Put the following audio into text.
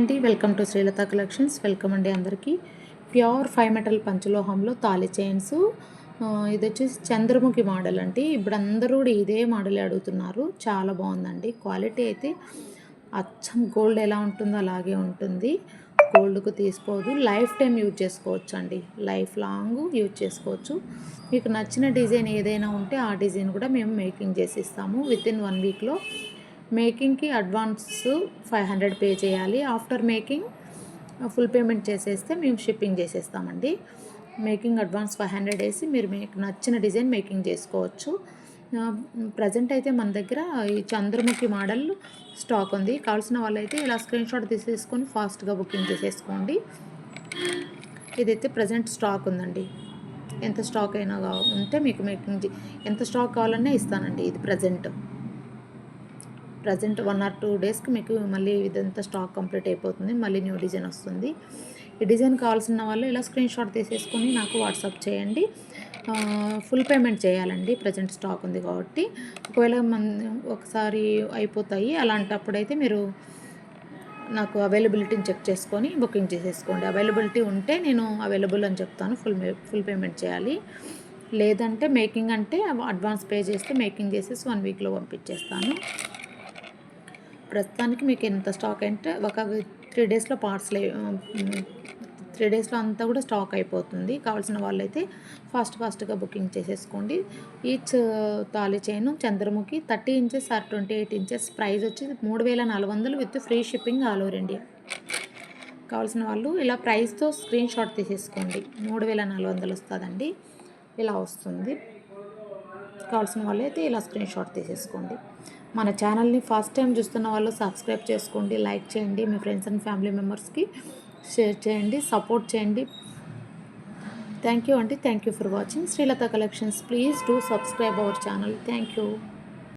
అండి welcome to Srilatha collections. Welcome అండి అందరికీ. ప్యూర్ 5 మెటల్ పంచలోహంలో తాళి చైన్స్. ఇది వచ్చేసి చంద్రముఖి మోడల్ అండి. ఇప్పుడు అందరూ కూడా ఇదే మోడల్ అడుగుతున్నారు. చాలా బాగుందండి. క్వాలిటీ అయితే అచ్చం గోల్డ్ ఎలా ఉంటుందో అలాగే ఉంటుంది. గోల్డ్కు తీసుకోవద్దు. లైఫ్ టైం యూజ్ చేసుకోవచ్చు అండి. లైఫ్ లాంగ్ యూజ్ చేసుకోవచ్చు. మీకు నచ్చిన డిజైన్ ఏదైనా ఉంటే ఆ డిజైన్ కూడా మేము మేకింగ్ చేసి ఇస్తాము. వితిన్ 1 వీక్లో. మేకింగ్కి అడ్వాన్స్ 500 పే చేయాలి. ఆఫ్టర్ మేకింగ్ ఫుల్ పేమెంట్ చేసేస్తే మేము షిప్పింగ్ చేసేస్తామండి. మేకింగ్ అడ్వాన్స్ 500 వేసి మీరు మీకు నచ్చిన డిజైన్ మేకింగ్ చేసుకోవచ్చు. ప్రజెంట్ అయితే మన దగ్గర ఈ చంద్రముఖి మోడల్ స్టాక్ ఉంది. కావాల్సిన వాళ్ళైతే ఇలా స్క్రీన్ షాట్ తీసేసుకొని ఫాస్ట్గా బుకింగ్ చేసేసుకోండి. ఇదైతే ప్రజెంట్ స్టాక్ ఉందండి. ఎంత స్టాక్ అయినా ఉంటే మీకు మేకింగ్ ఎంత స్టాక్ కావాలన్నా ఇస్తానండి. ఇది ప్రజెంట్ 1 or 2 డేస్కి మీకు మళ్ళీ ఇదంతా స్టాక్ కంప్లీట్ అయిపోతుంది. మళ్ళీ న్యూ డిజైన్ వస్తుంది. ఈ డిజైన్ కావాల్సిన వాళ్ళు ఇలా స్క్రీన్ షాట్ తీసేసుకొని నాకు వాట్సాప్ చేయండి. ఫుల్ పేమెంట్ చేయాలండి. ప్రజెంట్ స్టాక్ ఉంది కాబట్టి. ఒకవేళ ఒకసారి అయిపోతాయి. అలాంటప్పుడైతే మీరు నాకు అవైలబిలిటీని చెక్ చేసుకొని బుకింగ్ చేసేసుకోండి. అవైలబిలిటీ ఉంటే నేను అవైలబుల్ అని చెప్తాను. ఫుల్ పేమెంట్ చేయాలి. లేదంటే మేకింగ్ అంటే అడ్వాన్స్ పే చేస్తే మేకింగ్ చేసేసి 1 వీక్లో పంపించేస్తాను. ప్రస్తుతానికి మీకు ఎంత స్టాక్ అంటే ఒక 3 డేస్లో పార్సల్ 3 డేస్లో అంతా కూడా స్టాక్ అయిపోతుంది. కావాల్సిన వాళ్ళైతే ఫాస్ట్గా బుకింగ్ చేసేసుకోండి. ఈచ్ తాళి chain Chandramukhi 30 inches are 28 inches. Price వచ్చి 3400 with free shipping all over India. కావాల్సిన వాళ్ళు ఇలా ప్రైస్తో స్క్రీన్ షాట్ తీసేసుకోండి. 3400 వస్తుందండి. ఇలా వస్తుంది. కావాల్సిన వాళ్ళు అయితే ఇలా స్క్రీన్ షాట్ తీసేసుకోండి. మన ఛానల్ని ఫస్ట్ టైం చూస్తున్న వాళ్ళు సబ్స్క్రైబ్ చేసుకోండి, లైక్ చేయండి, మీ ఫ్రెండ్స్ అండ్ ఫ్యామిలీ మెంబర్స్కి షేర్ చేయండి, సపోర్ట్ చేయండి. థ్యాంక్ యూ అండి. Thank you for watching Srilatha collections. Please do subscribe our channel. Thank you.